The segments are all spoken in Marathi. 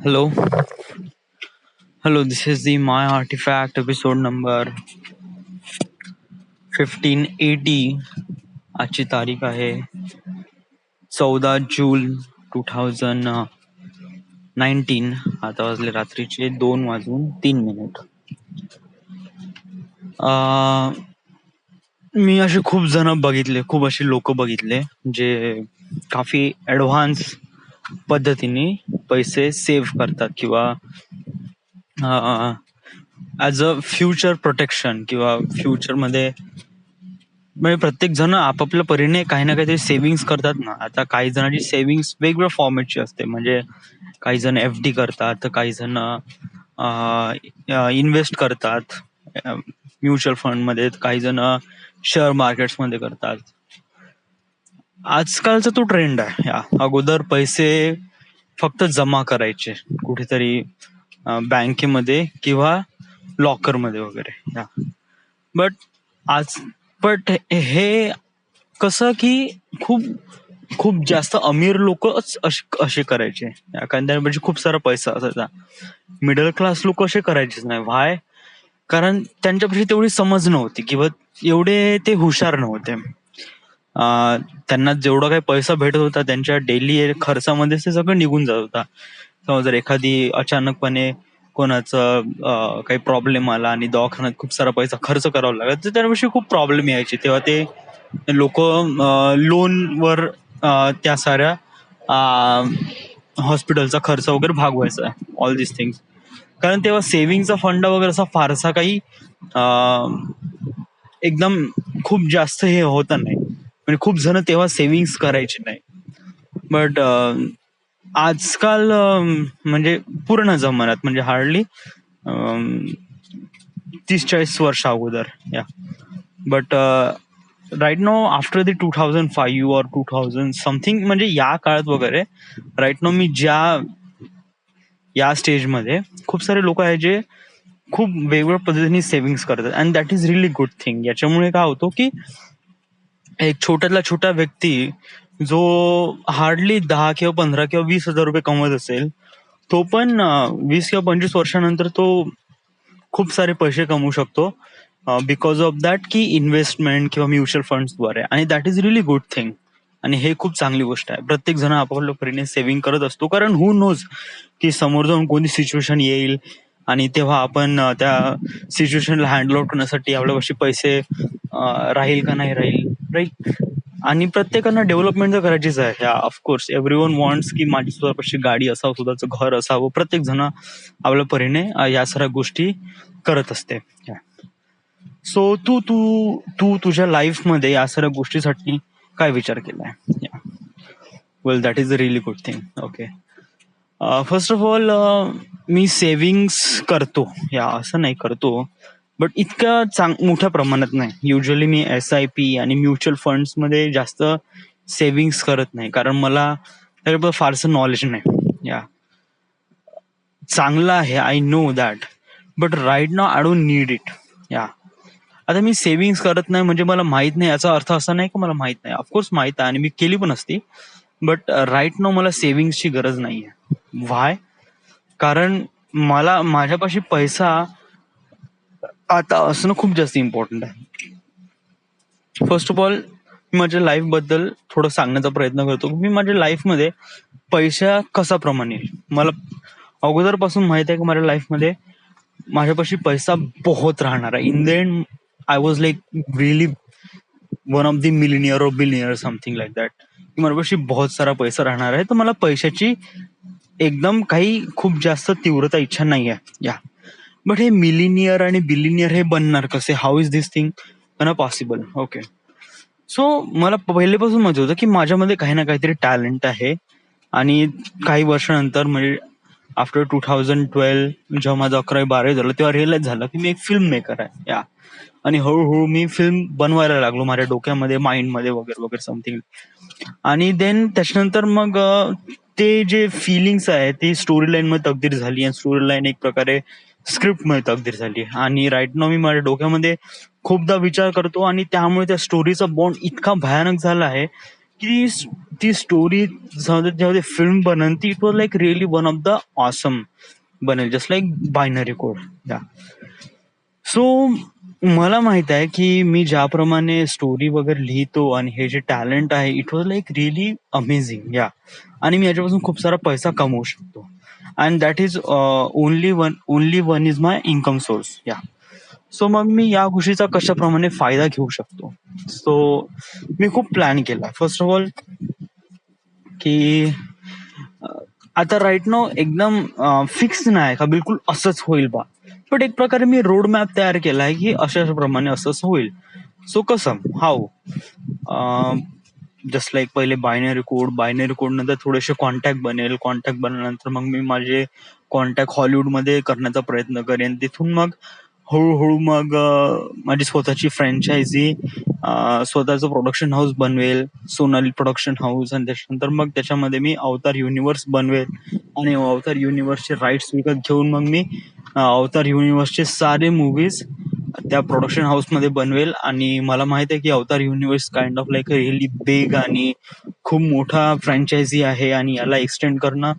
Hello, hello. This is the My Artifact episode number 1580. आजची तारीख आहे 14 जून 2019. आता वाजले रात्रीचे 2:03. मी असे खूप जण बघितले, खूप असे लोक बघितले जे काफी ऍडव्हान्स पद्धतीने पैसे सेव्ह करतात किंवा ॲज अ फ्युचर प्रोटेक्शन किंवा फ्युचरमध्ये म्हणजे प्रत्येक जण आपापल्या परीने काही ना काहीतरी सेव्हिंग्स करतात ना. आता काही जणांची सेव्हिंग्स वेगवेगळ्या फॉर्मॅटची असते, म्हणजे काही जण FD करतात, तर काही जण इन्व्हेस्ट करतात म्युच्युअल फंडमध्ये, काही जण शेअर मार्केट्समध्ये करतात. आजकालचा तो ट्रेंड आहे. अगोदर पैसे फक्त जमा करायचे कुठेतरी बँकेमध्ये किंवा लॉकरमध्ये वगैरे. बट आज बट हे कसं की खूप खूप जास्त अमीर लोकच असे करायचे, कारण म्हणजे खूप सारा पैसा असायचा. मिडल क्लास लोक असे करायचेच नाही. व्हाय? कारण त्यांच्यापाशी तेवढी समज नव्हती किंवा एवढे ते हुशार नव्हते. त्यांना जेवढा काही पैसा भेटत होता त्यांच्या डेली खर्चामध्येच ते सगळं निघून जात होता. समजा जर एखादी अचानकपणे कोणाचं काही प्रॉब्लेम आला आणि दवाखान्यात खूप सारा पैसा खर्च करावा लागला, तर त्याविषयी खूप प्रॉब्लेम यायचे. तेव्हा ते लोक लोनवर त्या साऱ्या हॉस्पिटलचा खर्च वगैरे भागवायचा, ऑल दिस थिंग्स. कारण तेव्हा सेव्हिंगचा फंड वगैरे असा फारसा काही एकदम खूप जास्त हे होतं नाही, म्हणजे खूप जण तेव्हा सेव्हिंग्स करायचे नाही. बट आजकाल म्हणजे पूर्ण जमान्यात, म्हणजे हार्डली 30-40 वर्ष अगोदर. But right now after the 2005 or 2000 something, म्हणजे या काळात वगैरे राईट नाव मी या स्टेजमध्ये खूप सारे लोक आहेत जे खूप वेगवेगळ्या पद्धतीने सेव्हिंग्स करतात, and that is really good thing. याच्यामुळे काय होतो की एक छोट्यातला छोटा व्यक्ती जो हार्डली 10 किंवा 15 किंवा 20 हजार रुपये कमवत असेल, तो पण 20 किंवा 25 वर्षानंतर तो खूप सारे पैसे कमवू शकतो बिकॉज ऑफ दॅट की इन्व्हेस्टमेंट किंवा म्युच्युअल फंड्सद्वारे. आणि that is really good thing, आणि हे खूप चांगली गोष्ट आहे. प्रत्येक जण आपापल्या परीने सेव्हिंग करत असतो, कारण हू नोज की समोर जाऊन कोणती सिच्युएशन येईल आणि तेव्हा आपण त्या सिच्युएशनला हँडल आउट करण्यासाठी आपल्यापाशी पैसे राहील का नाही राहील, राईट? आणि प्रत्येकानं डेव्हलपमेंट तर करायचीच आहे. ऑफकोर्स एव्हरीवन वॉन्ट्स की माझी स्वतःपाशी गाडी असावं, स्वतःचं घर असावं. प्रत्येक जण आपल्या परीने या साऱ्या गोष्टी करत असते. सो तू तू तू तुझ्या लाईफमध्ये या साऱ्या गोष्टीसाठी काय विचार केलाय? Well, that is a really good thing. Okay, first of all मी सेव्हिंग्स करतो, असं नाही करतो, बट इतक्या मोठ्या प्रमाणात नाही. युजली मी SIP आणि म्युच्युअल फंड्स मध्ये जास्त सेव्हिंग्स करत नाही, कारण मला त्याच्याबद्दल फारसं नॉलेज नाही. चांगलं आहे, I know that, but right now I don't need it. आता मी सेव्हिंग्स करत नाही म्हणजे मला माहित नाही याचा अर्थ असा नाही की मला माहित नाही. ऑफकोर्स माहित आहे आणि मी केली पण असती, बट राईट नाव मला सेव्हिंग्सची गरज नाहीये. व्हाय? कारण मला माझ्यापाशी पैसा आता असणं खूप जास्त इम्पॉर्टंट आहे. फर्स्ट ऑफ ऑल मी माझ्या लाईफ बद्दल थोडं सांगण्याचा प्रयत्न करतो. मी माझ्या लाईफमध्ये पैसा कसा प्रमाणे येईल, मला अगोदरपासून माहित आहे की माझ्या लाईफमध्ये माझ्यापाशी पैसा बहुत राहणार आहे. In the end I was like really one of the millionaire और बिलिनियर, समथिंग लाईक दॅट, की माझ्यापाशी बहुत सारा पैसा राहणार आहे. तर मला पैशाची एकदम काही खूप जास्त तीव्रता इच्छा नाही आहे. बट हे मिलिनियर आणि बिलिनियर हे बनणार कसे? How is this thing possible? Okay, so मला पहिलेपासून माहिती होतं की माझ्यामध्ये काही ना काहीतरी टॅलेंट आहे. आणि काही वर्षानंतर, म्हणजे आफ्टर 2012 जेव्हा माझं 11वी-12वी झालं, तेव्हा रिअलाइज झालं की मी एक फिल्म मेकर आहे. आणि हळूहळू मी फिल्म बनवायला लागलो माझ्या डोक्यामध्ये, माइंडमध्ये वगैरे वगैरे समथिंग. आणि देन त्याच्यानंतर मग ते जे फिलिंग्स आहे ती स्टोरी लाईन मध्ये तब्दील झाली, आणि स्टोरी लाईन एक प्रकारे स्क्रिप्ट मध्ये तब्दील झाली. आणि राईट नाव मी माझ्या डोक्यामध्ये खूपदा विचार करतो, आणि त्यामुळे त्या स्टोरीचा बॉन्ड इतका भयानक झाला आहे की ती स्टोरी जेव्हा ते फिल्म बनन ती it was like really one of the awesome बनेल जस्ट लाईक बायनरी कोड. या सो मला माहित आहे की मी ज्याप्रमाणे स्टोरी वगैरे लिहितो आणि हे जे टॅलेंट आहे it was like really amazing. या आणि मी याच्यापासून खूप सारा पैसा कमवू शकतो and that is only one is my income source. या सो मग मी या गोष्टीचा कशाप्रमाणे फायदा घेऊ शकतो. सो मी खूप प्लॅन केला फर्स्ट ऑफ ऑल की आता राईट नाव एकदम फिक्स नाही का बिलकुल असंच होईल बा, बट एक प्रकारे मी रोड मॅप तयार केला आहे की अशा प्रमाणे असंच होईल. सो कसं हाऊ जस्ट लाईक पहिले बायनरी कोड नंतर थोडेसे कॉन्टॅक्ट बनेल, कॉन्टॅक्ट बनल्यानंतर मग मी माझे कॉन्टॅक्ट हॉलिवूडमध्ये करण्याचा प्रयत्न करेन. तिथून मग हळूहळू मग माझी स्वतःची फ्रँचायझी, स्वतःचं प्रोडक्शन हाऊस बनवेल, सोनाली प्रोडक्शन हाऊस, आणि त्याच्यानंतर मग त्याच्यामध्ये मी अवतार युनिव्हर्स बनवेल आणि अवतार युनिव्हर्सचे राईट्स विकत घेऊन मग मी अवतार युनिव्हर्सचे सारे मूवीज त्या प्रोडक्शन हाऊस मध्ये बनवेल. आणि मला माहित आहे की अवतार universe kind of like really big आणि खूप मोठा फ्रँचायझी आहे आणि याला एक्सटेंड करणं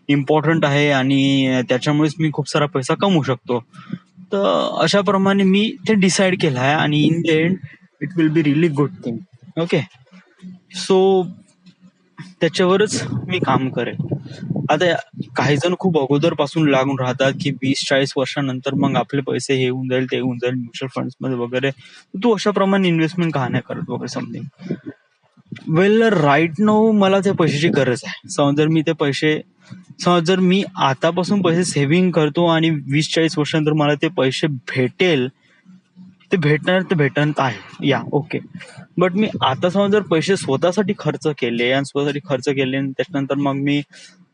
इम्पॉर्टंट आहे आणि त्याच्यामुळेच मी खूप सारा पैसा कमवू शकतो. तर अशा प्रमाणे मी ते डिसाईड केलं आहे आणि in the end it will be really good thing. Okay so त्याच्यावरच मी काम करेन. आता काही जण खूप अगोदर पासून लागून राहतात की 20-40 वर्षानंतर मग आपले पैसे हे होऊन जाईल ते होऊन जाईल म्युच्युअल फंड्स मध्ये वगैरे, तू अशा प्रमाणे इन्व्हेस्टमेंट का नाही करत वगैरे समथिंग. वेल राईट नाऊ मला त्या पैशाची गरज आहे. समज जर मी आतापासून पैसे सेव्हिंग करतो आणि 20-40 वर्षानंतर मला ते पैसे भेटेल, ते भेटणार आहे या ओके. बट मी आता समज जर पैसे स्वतःसाठी खर्च केले आणि त्याच्यानंतर मग मी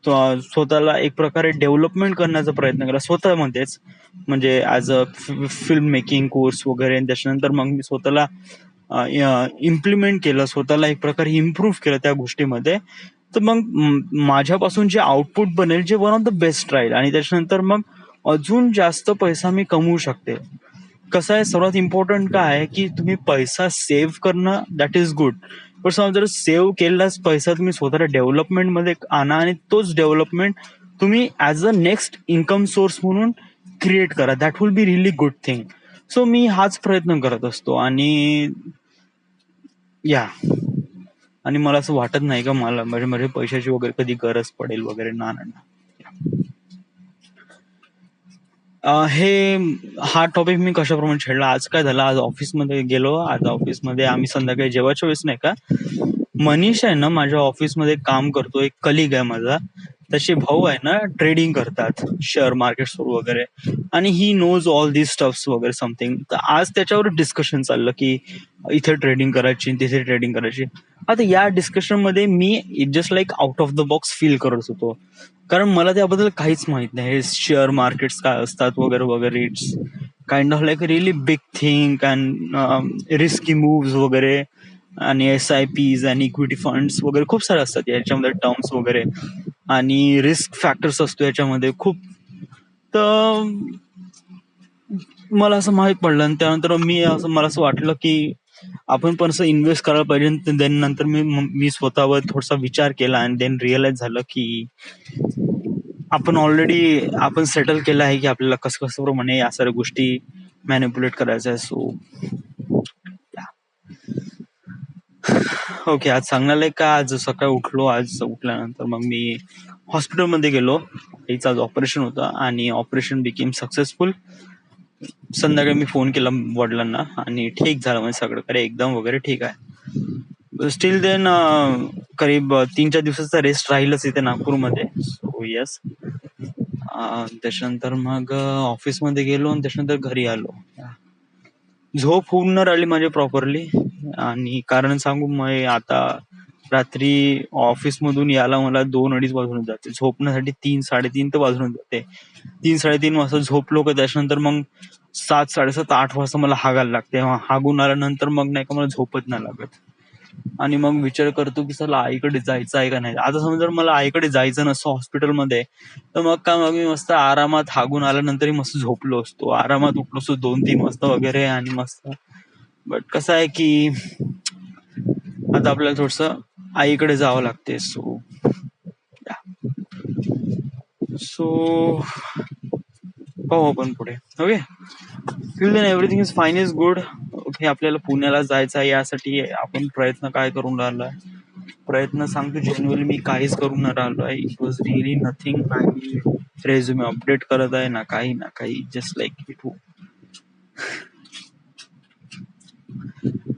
स्वतःला एक प्रकारे डेव्हलपमेंट करण्याचा प्रयत्न केला स्वतःमध्येच, म्हणजे as a film making course वगैरे, आणि त्याच्यानंतर मग मी स्वतःला इम्प्लिमेंट केलं, स्वतःला एक प्रकारे इम्प्रूव्ह केलं त्या गोष्टीमध्ये, तर मग माझ्यापासून जे आउटपुट बनेल जे वन ऑफ द बेस्ट राहील आणि त्याच्यानंतर मग अजून जास्त पैसा मी कमवू शकते. कसं आहे सर्वात इम्पॉर्टंट काय आहे की तुम्ही पैसा सेव्ह करणं दॅट इज गुड, पण समजा जर सेव्ह केलेलाच पैसा तुम्ही स्वतःला डेव्हलपमेंट मध्ये आणा आणि तोच डेव्हलपमेंट तुम्ही as a next income source म्हणून क्रिएट करा, that will be really good thing. So मी हाच प्रयत्न करत असतो आणि या आणि मला असं वाटत नाही का मला म्हणजे माझ्या पैशाची वगैरे कधी गरज पडेल वगैरे, ना ना ना. हे हा टॉपिक मी कशाप्रमाणे छेडला, आज काय झालं, आज ऑफिसमध्ये गेलो, आज ऑफिसमध्ये आम्ही संध्याकाळी जेवायच्या वेळेस नाही का, मनीष आहे ना माझ्या ऑफिसमध्ये काम करतो, एक कलिग आहे माझा, त्याचे भाऊ आहे ना ट्रेडिंग करतात शेअर मार्केट्सवर वगैरे, आणि he knows all this stuffs वगैरे समथिंग. तर आज त्याच्यावर डिस्कशन चाललं की इथे ट्रेडिंग करायची तिथे ट्रेडिंग करायची. आता या डिस्कशन मध्ये मी just like out of the box feel करत होतो, कारण मला त्याबद्दल काहीच माहित नाही, हे शेअर मार्केट्स काय असतात वगैरे वगैरे. It's kind of like really big thing and risky moves वगैरे, आणि SIPs आणि इक्विटी फंड्स वगैरे खूप सारे असतात याच्यामध्ये टर्म्स वगैरे, आणि रिस्क फॅक्टर्स असतो याच्यामध्ये खूप. तर मला असं माहित पडलं आणि त्यानंतर मला असं वाटलं की आपण पण असं इन्व्हेस्ट करायला पाहिजे. देन नंतर मी स्वतःवर थोडासा विचार केला आणि देन रिअलाइज झालं की आपण सेटल केलं आहे की आपल्याला कसं कसं प्रमाणे या सर्व गोष्टी मॅनिप्युलेट करायचं आहे. सो ओके, आज सांगणार का, आज सकाळी उठल्यानंतर मग मी हॉस्पिटलमध्ये गेलो, आईचं आज ऑपरेशन होतं आणि ऑपरेशन बिकेम सक्सेसफुल. संध्याकाळी मी फोन केला वडिलांना आणि ठीक झालं म्हणजे सगळं काही एकदम वगैरे ठीक आहे. स्टील देन करीब 3-4 दिवसाचा रेस्ट राहीलच इथे नागपूरमध्ये. सो येस, त्याच्यानंतर मग ऑफिसमध्ये गेलो आणि त्याच्यानंतर घरी आलो. झोप होऊन न राहिली माझी प्रॉपरली, आणि कारण सांगू मग आता रात्री ऑफिस मधून यायला मला 2-2:30 वाजून जाते, झोपण्यासाठी 3-3:30 तर वाजून जाते. 3-3:30 वाजता झोपलो का त्याच्यानंतर मग 7-7:30-8 वाजता मला हागायला लागते. हागून आल्यानंतर मग नाही का मला झोपत नाही लागत, आणि मग विचार करतो की चला आईकडे जायचं आहे का नाही. आता समजा जर मला आईकडे जायचं नसतं हॉस्पिटलमध्ये, तर मग मी मस्त आरामात हागून आल्यानंतर मस्त झोपलो असतो, आरामात उठलो असतो 2-3 वाजता वगैरे, आणि मस्त. बट कसं आहे की आता आपल्याला थोडस आईकडे जावं लागते. सो पाहू आपण पुढे. Okay, till then everything is fine, is good. Okay, आपल्याला पुण्याला जायचं आहे, यासाठी आपण प्रयत्न काय करून राहिलोय. प्रयत्न सांगतो जेन्युअली मी काहीच करून न राहिलो आहे. It was really nothing. काही रेझ्युमे अपडेट करत आहे ना काही, जस्ट लाईक इट.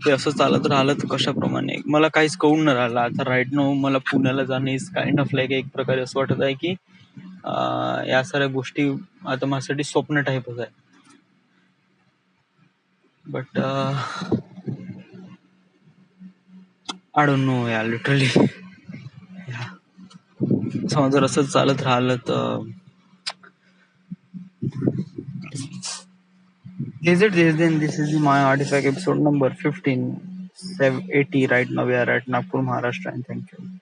ते असं चालत राहिलं तर कशाप्रमाणे मला काहीच कळून न राहिलं. आता राईट नो मला पुण्याला जाणं इज काइंड ऑफ लाईक एक प्रकारे असं वाटत आहे की या साऱ्या गोष्टी आता माझ्यासाठी स्वप्न टाईपच आहे. बट आय डोंट नो या लिटरली. समज जर असं चालत राहिलं तर this is my artifact episode number 15 80 right now. We are at Nagpur, Maharashtra, and thank you.